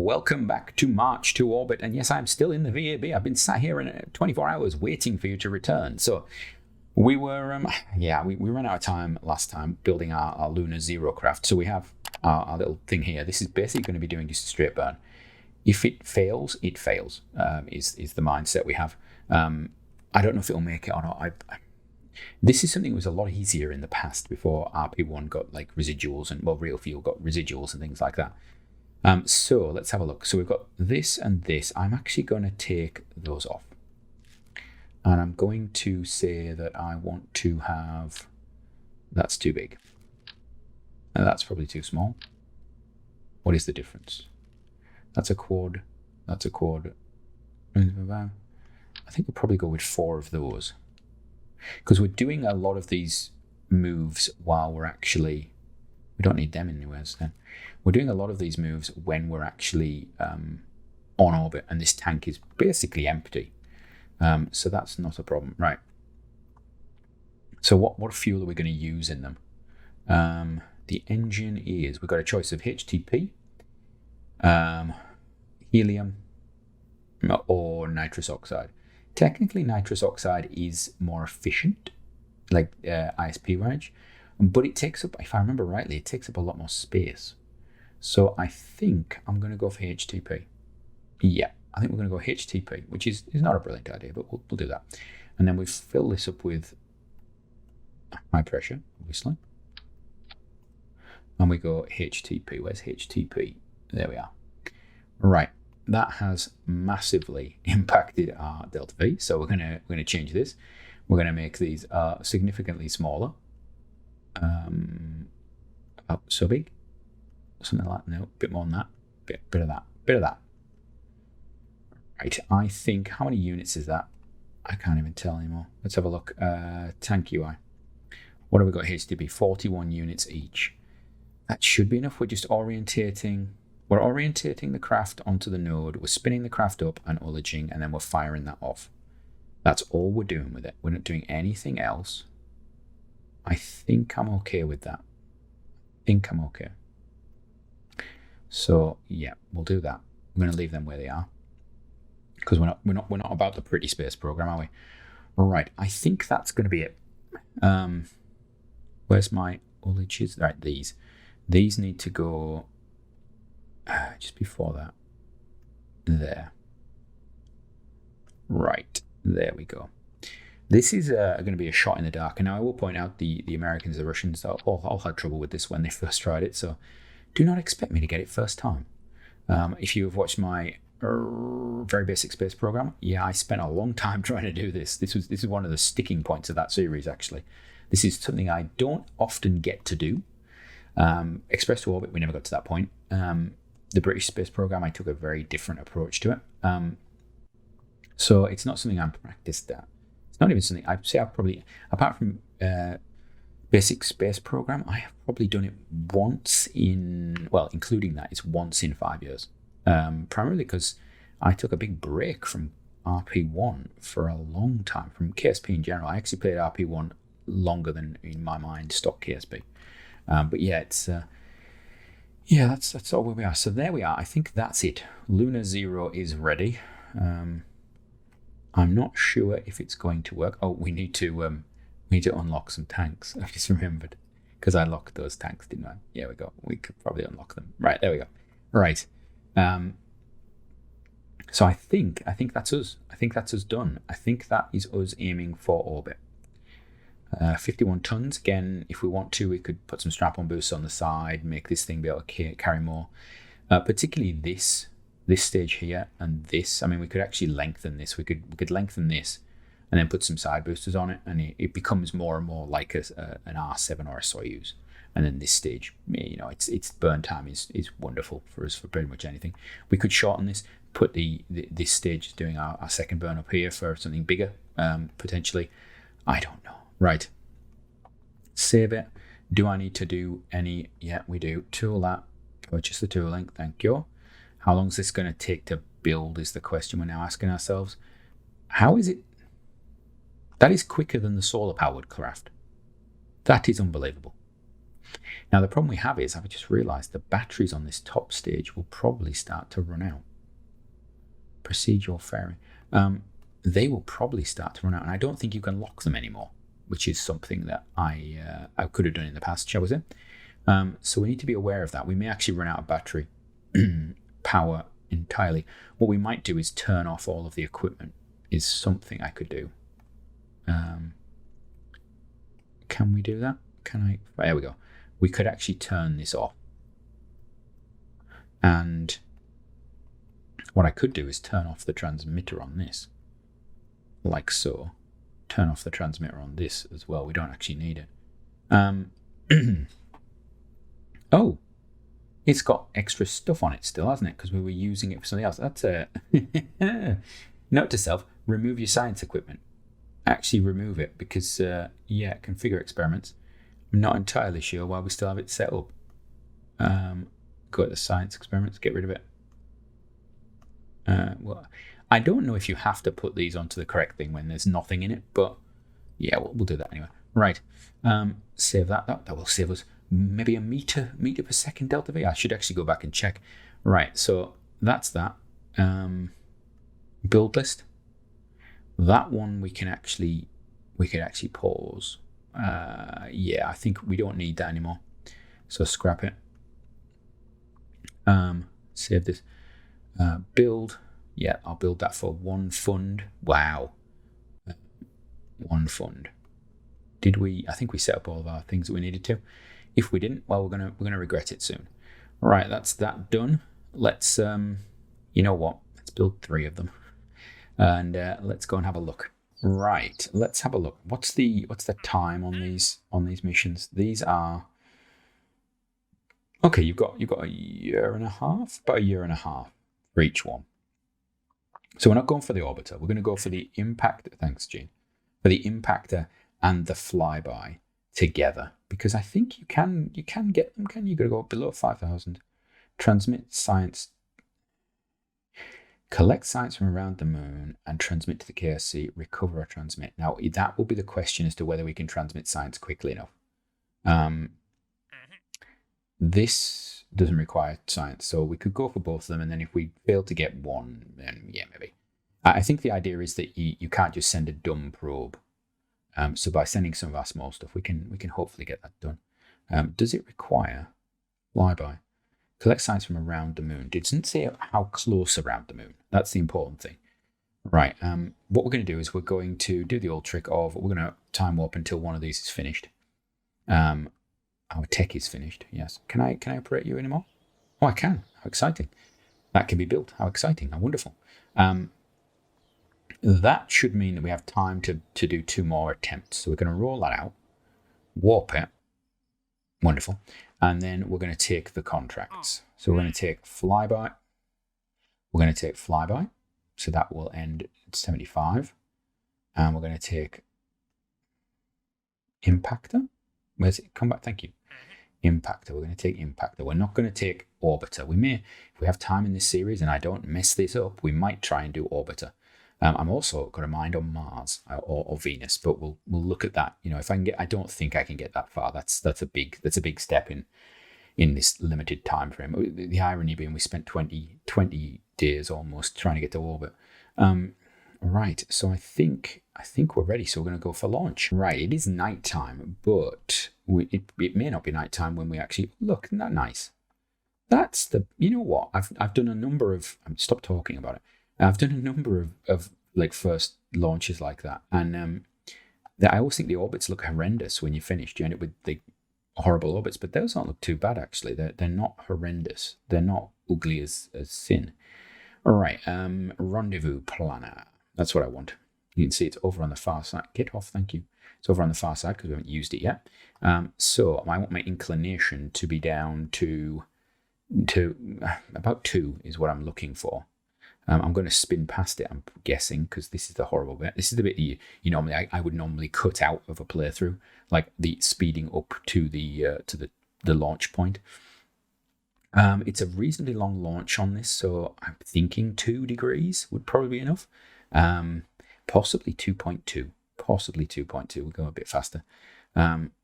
welcome back to March to Orbit. And yes, I'm still in the VAB. I've been sat here in 24 hours waiting for you to return. So we were, we ran out of time last time building our Lunar Zero craft. So we have our little thing here. This is basically going to be doing just a straight burn. If it fails, it fails, is the mindset we have. I don't know if it'll make it or not. This is something that was a lot easier in the past before RP-1 got like residuals and, well, Real Fuel got residuals and things like that. So let's have a look. So we've got this and this. I'm actually going to take those off. And I'm going to say that I want to have, that's too big. And that's probably too small. What is the difference? That's a quad. That's a quad. I think we'll probably go with 4 of those. Because we're doing a lot of these moves while we're actually, we don't need them anywhere then. We're doing a lot of these moves when we're actually on orbit and this tank is basically empty. So that's not a problem. Right. So what fuel are we going to use in them? The engine is, we've got a choice of HTP, helium, or nitrous oxide. Technically, nitrous oxide is more efficient, like ISP range, but it takes up, if I remember rightly, it takes up a lot more space. So I think I'm going to go for HTP. Yeah, I think we're going to go HTP, which is not a brilliant idea, but we'll do that. And then we fill this up with high pressure, obviously. And we go HTP. Where's HTP? There we are. Right. That has massively impacted our delta V. So we're gonna change this. We're gonna make these significantly smaller. About so big, something like that. No, a bit more than that. Bit of that. Right. I think, how many units is that? I can't even tell anymore. Let's have a look. Tank UI. What have we got here? To be 41 units each. That should be enough. We're just orientating. We're orientating the craft onto the node, we're spinning the craft up and ullaging, and then we're firing that off. That's all we're doing with it. We're not doing anything else. I think I'm okay with that. So yeah, we'll do that. I'm going to leave them where they are because we're not about the pretty space program, are we? All right, I think that's going to be it. Where's my ullages? Right, these need to go. Just before that, there. Right, there we go. This is going to be a shot in the dark. And now I will point out the Americans, the Russians, all had trouble with this when they first tried it. So do not expect me to get it first time. If you have watched my very basic space program, yeah, I spent a long time trying to do this. This is one of the sticking points of that series, actually. This is something I don't often get to do. Express to orbit, we never got to that point. The British space program, I took a very different approach to it. So it's not something I'm practiced at. It's not even something I'd say I've probably, apart from basic space program, I have probably done it once in, well, including that, it's once in 5 years. Primarily because I took a big break from RP-1 for a long time, from KSP in general. I actually played RP-1 longer than, in my mind, stock KSP. But yeah, it's... yeah, that's all where we are. So there we are. I think that's it. Lunar Zero is ready. I'm not sure if it's going to work. Oh, we need to unlock some tanks. I just remembered because I locked those tanks, didn't I? Yeah, we go. We could probably unlock them. Right, there we go. Right. So I think that's us. I think that's us done. I think that is us aiming for orbit. 51 tons. Again, if we want to, we could put some strap-on boosts on the side, make this thing be able to carry more. Particularly this stage here and this. I mean, we could actually lengthen this. We could lengthen this and then put some side boosters on it, and it becomes more and more like an R7 or a Soyuz. And then this stage, you know, its burn time is wonderful for us for pretty much anything. We could shorten this, put this stage doing our second burn up here for something bigger, potentially. I don't know. Right. Save it. Do I need to do any? Yeah, we do. Tool that. Purchase the tooling. Thank you. How long is this going to take to build is the question we're now asking ourselves. How is it? That is quicker than the solar powered craft. That is unbelievable. Now the problem we have is, I've just realized the batteries on this top stage will probably start to run out. Procedural fairing. They will probably start to run out, and I don't think you can lock them anymore, which is something that I could have done in the past, shall we say. So we need to be aware of that. We may actually run out of battery power entirely. What we might do is turn off all of the equipment, is something I could do. Can we do that? Can I? There we go. We could actually turn this off. And what I could do is turn off the transmitter on this, like so. Turn off the transmitter on this as well. We don't actually need it. Oh, it's got extra stuff on it still, hasn't it? Because we were using it for something else. That's a note to self: remove your science equipment. Actually remove it, because yeah, configure experiments. I'm not entirely sure why we still have it set up. Go to the science experiments, get rid of it. Well, I don't know if you have to put these onto the correct thing when there's nothing in it, but yeah, we'll do that anyway. Right, save that. That will save us maybe a meter per second delta V. I should actually go back and check. Right, so that's that. Build list. That one we could actually pause. Yeah, I think we don't need that anymore, so scrap it. Save this. Build. Yeah, I'll build that for one fund. Wow. One fund. Did we? I think we set up all of our things that we needed to. If we didn't, well, we're gonna regret it soon. All right, that's that done. Let's you know what? Let's build 3 of them, and let's go and have a look. Right, let's have a look. What's the time on these missions? These are okay. You've got a year and a half, about a year and a half for each one. So we're not going for the orbiter. We're going to go for the impactor. Thanks, Gene. For the impactor and the flyby together, because I think you can get them. Can you? Got to go below 5,000. Transmit science. Collect science from around the moon and transmit to the KSC. Recover or transmit. Now that will be the question as to whether we can transmit science quickly enough. This doesn't require science, so we could go for both of them, and then if we fail to get one, then yeah, maybe. I think the idea is that you can't just send a dumb probe. So by sending some of our small stuff, we can hopefully get that done. Does it require flyby? Collect science from around the moon. It doesn't say how close around the moon. That's the important thing. Right. What we're going to do is we're going to do the old trick of we're going to time warp until one of these is finished. Our tech is finished. Yes. Can I operate you anymore? Oh, I can. How exciting! That can be built. How exciting! How wonderful. That should mean that we have time to do 2 more attempts. So we're going to roll that out, warp it. Wonderful. And then we're going to take the contracts. So we're going to take flyby. We're going to take flyby. So that will end at 75. And we're going to take impactor. Where's it? Come back. Thank you. Impactor. We're going to take impactor. We're not going to take orbiter. We may, if we have time in this series and I don't mess this up, we might try and do orbiter. I'm also got a mind on Mars or Venus, but we'll look at that. You know, if I can get, I don't think I can get that far. That's a big step in this limited time frame. The irony being we spent 20 days almost trying to get to orbit. Right, so I think we're ready. So we're going to go for launch. Right, it is nighttime, but it may not be nighttime when we actually look. Isn't that nice? That's the, you know what? I've done a number of. Stop talking about it. I've done a number of like first launches like that, and I always think the orbits look horrendous when you're finished. You end up with the horrible orbits, but those don't look too bad actually. They're not horrendous. They're not ugly as sin. All right, rendezvous planner. That's what I want. You can see it's over on the far side. Get off, thank you. It's over on the far side because we haven't used it yet. So I want my inclination to be down to about 2 is what I'm looking for. I'm going to spin past it, I'm guessing, because this is the horrible bit. This is the bit you normally I would normally cut out of a playthrough, like the speeding up to the launch point. It's a reasonably long launch on this, so I'm thinking 2 degrees would probably be enough. Possibly 2.2. Possibly 2.2. We'll go a bit faster.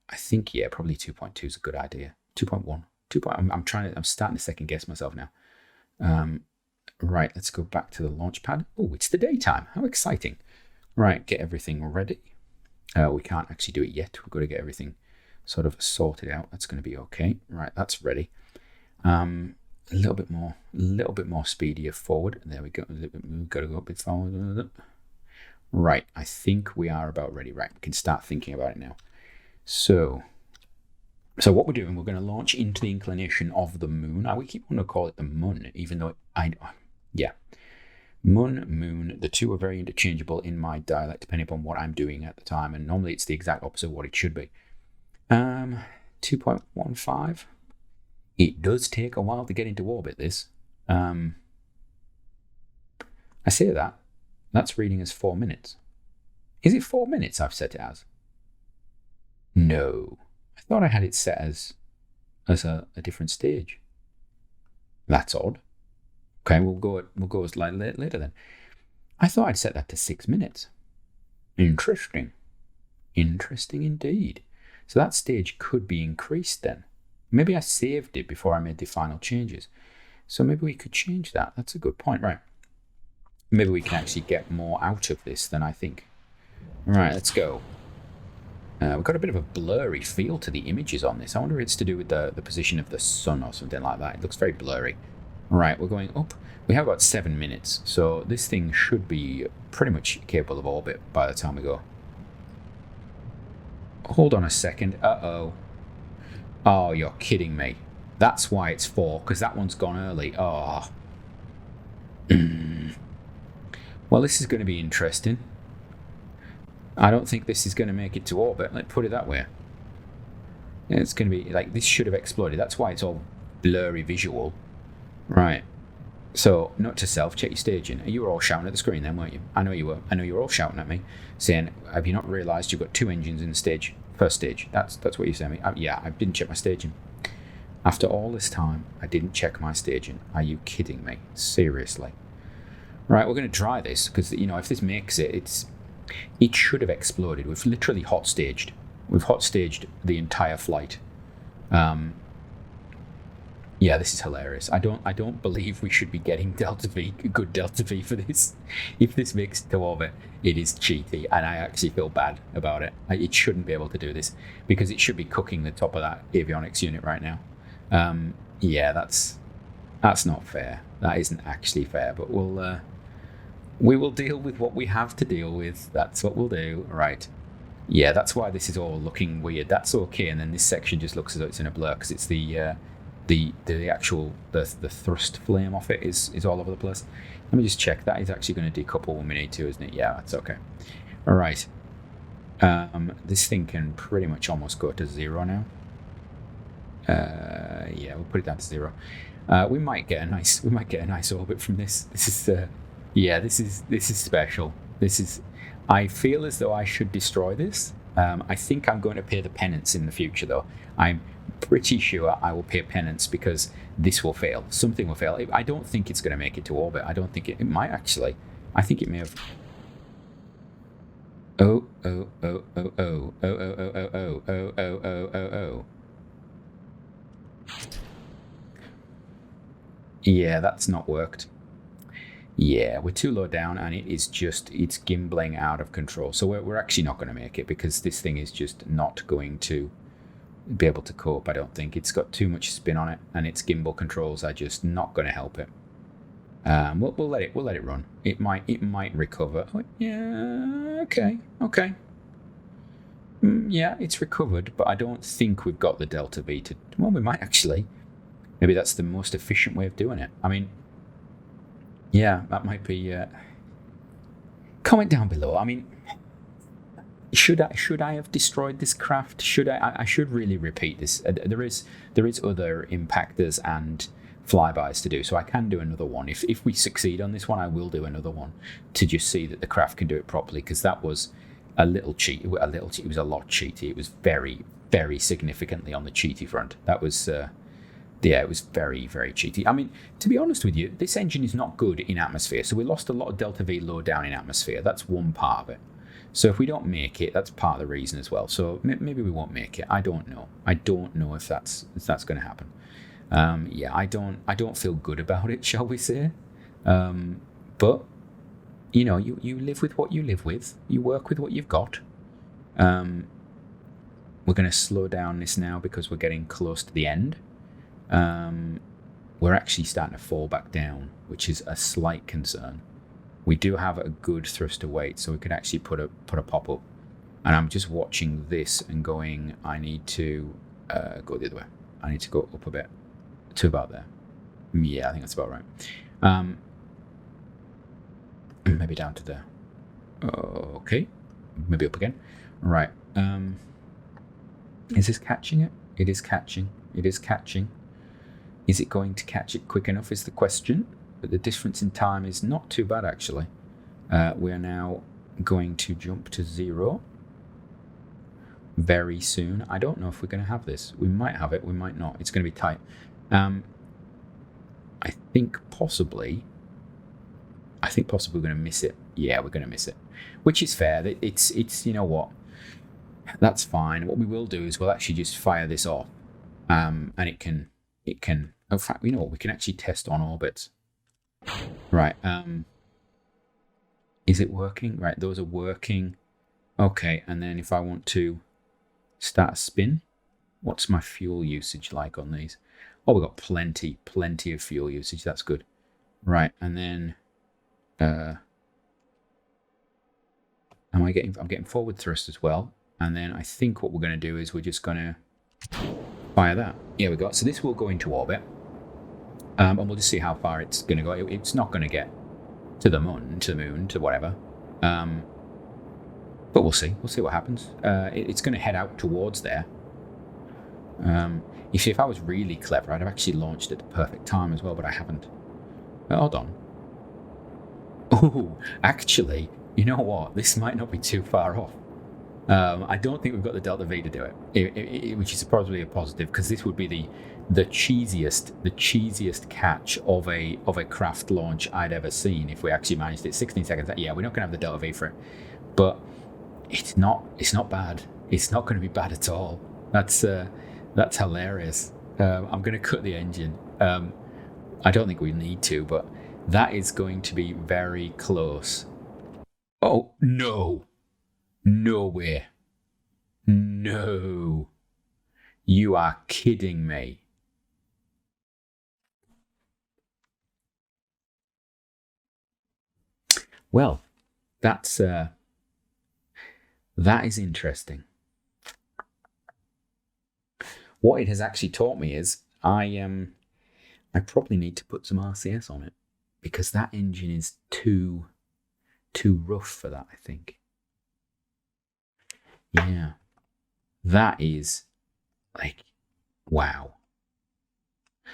I think, yeah, probably 2.2 is a good idea. 2.1. I'm starting to second guess myself now. Right, let's go back to the launch pad. Oh, it's the daytime. How exciting. Right, get everything ready. We can't actually do it yet. We've got to get everything sort of sorted out. That's going to be okay. Right, that's ready. A little bit more speedier forward. There we go. We've got to go a bit forward. Right, I think we are about ready. Right, we can start thinking about it now. So what we're doing, we're going to launch into the inclination of the moon. We keep wanting to call it the mun, even though moon, the two are very interchangeable in my dialect, depending upon what I'm doing at the time, and normally it's the exact opposite of what it should be. 2.15. It does take a while to get into orbit, this. I say that's reading as 4 minutes. Is it 4 minutes I've set it as? No. I thought I had it set as a different stage. That's odd. Okay, we'll go as later then. I thought I'd set that to 6 minutes. Interesting. Interesting indeed. So that stage could be increased then. Maybe I saved it before I made the final changes. So maybe we could change that. That's a good point, right? Maybe we can actually get more out of this than I think. Right, let's go. We've got a bit of a blurry feel to the images on this. I wonder if it's to do with the position of the sun or something like that. It looks very blurry. Right, we're going up. We have about 7 minutes, so this thing should be pretty much capable of orbit by the time we go. Hold on a second. Uh-oh. Oh, you're kidding me. That's why it's 4, because that one's gone early. Oh. Well, this is going to be interesting. I don't think this is going to make it to orbit. Let's put it that way. It's going to be like, this should have exploded. That's why it's all blurry visual. Right. So, note to self, check your staging. You were all shouting at the screen then, weren't you? I know you were. I know you were all shouting at me, saying, have you not realised you've got 2 engines in the stage? First stage. That's what you're saying. Yeah, I didn't check my staging. After all this time, I didn't check my staging. Are you kidding me? Seriously. Right, we're going to try this, because, if this makes it, it should have exploded. We've literally hot staged. We've hot staged the entire flight. Yeah, this is hilarious. I don't believe we should be getting good Delta V for this. If this makes it to orbit, it is cheaty, and I actually feel bad about it. It shouldn't be able to do this, because it should be cooking the top of that avionics unit right now. Yeah, that's not fair. That isn't actually fair, but we will deal with what we have to deal with. That's what we'll do. Right. Yeah, that's why this is all looking weird. That's okay, and then this section just looks as though it's in a blur, because it's the actual thrust flame off it is all over the place. Let me just check. That is actually going to decouple when we need to, isn't it? Yeah, that's okay. All right. This thing can pretty much almost go to 0 now. Yeah, we'll put it down to 0. We might get a nice orbit from this. This is special. I feel as though I should destroy this. I think I'm going to pay the penance in the future, though. I'm pretty sure I will pay penance, because this will fail. Something will fail. I don't think it's going to make it to orbit. I don't think it might actually. I think it may have. Oh. Yeah, that's not worked. Yeah, we're too low down, and it's gimbling out of control. So we're actually not going to make it, because this thing is just not going to be able to cope. I don't think. It's got too much spin on it, and its gimbal controls are just not going to help it. We'll let it run. It might recover. Oh, yeah. Okay. Yeah, it's recovered, but I don't think we've got the Delta V to. Well, we might actually. Maybe that's the most efficient way of doing it. I mean, yeah, that might be. Comment down below. I mean, should I have destroyed this craft? Should I should really repeat this. There is other impactors and flybys to do, so I can do another one. If we succeed on this one, I will do another one to just see that the craft can do it properly, because that was a little cheat. It was a lot cheaty. It was very, very significantly on the cheaty front. That was. Yeah, it was very, very cheaty. I mean, to be honest with you, this engine is not good in atmosphere, so we lost a lot of Delta V low down in atmosphere. That's one part of it. So if we don't make it, that's part of the reason as well. So maybe we won't make it. I don't know. I don't know if that's going to happen. Yeah, I don't feel good about it, shall we say? But you know, you live with what you live with. You work with what you've got. We're going to slow down this now because we're getting close to the end. We're actually starting to fall back down, which is a slight concern. We do have a good thruster weight, so we could actually put a pop up. And I'm just watching this and going, I need to go the other way. I need to go up a bit to about there. Yeah, I think that's about right. Maybe down to there. Okay, maybe up again. Right. Is this catching it? It is catching. It is catching. Is it going to catch it quick enough is the question. But the difference in time is not too bad, actually. We are now going to jump to 0 very soon. I don't know if we're going to have this. We might have it. We might not. It's going to be tight. I think possibly we're going to miss it. Yeah, we're going to miss it, which is fair. It's you know what? That's fine. What we will do is we'll actually just fire this off, and it can. In fact, you know what? We can actually test on orbits. Right. Is it working? Right. Those are working. Okay. And then if I want to start a spin, what's my fuel usage like on these? Oh, we've got plenty of fuel usage. That's good. Right. And then, I'm getting forward thrust as well. And then I think what we're going to do is we're just going to fire that. Here we go. So this will go into orbit. And we'll just see how far it's going to go. It's not going to get to the moon, to whatever. But we'll see. We'll see what happens. It's going to head out towards there. You see, if I was really clever, I'd have actually launched at the perfect time as well, but I haven't. Hold on. Oh, actually, you know what? This might not be too far off. I don't think we've got the Delta V to do it, which is probably a positive, because this would be the cheesiest catch of a craft launch I'd ever seen if we actually managed it. 16 seconds. Yeah, we're not going to have the Delta V for it, but it's not bad. It's not going to be bad at all. That's hilarious. I'm going to cut the engine. I don't think we need to, but that is going to be very close. Oh no. No way. No. You are kidding me. Well, that is interesting. What it has actually taught me is I probably need to put some RCS on it, because that engine is too rough for that, I think. Yeah, that is like, wow.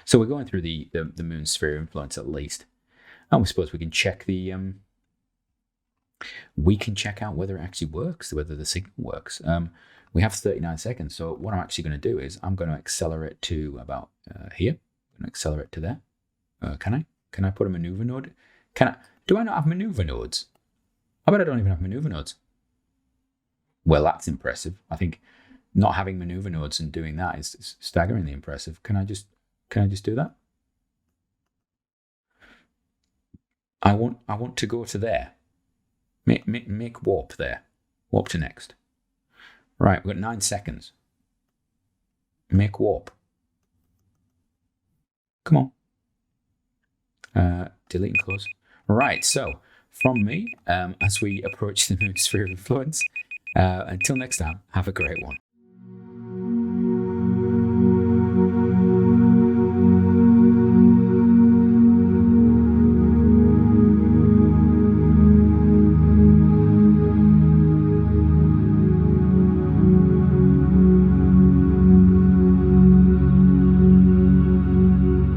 So we're going through the moon sphere influence at least, and we suppose we can check we can check out whether it actually works, whether the signal works. We have 39 seconds, so what I'm actually going to do is I'm going to accelerate to about here. I'm going to accelerate to there. Can I put a maneuver node? Do I not have maneuver nodes? I bet I don't even have maneuver nodes. Well, that's impressive. I think not having maneuver nodes and doing that is staggeringly impressive. Can I just do that? I want to go to there. Make warp there. Warp to next. Right, we've got 9 seconds. Make warp. Come on. Delete and close. Right, so from me, as we approach the moon sphere of influence, until next time, have a great one.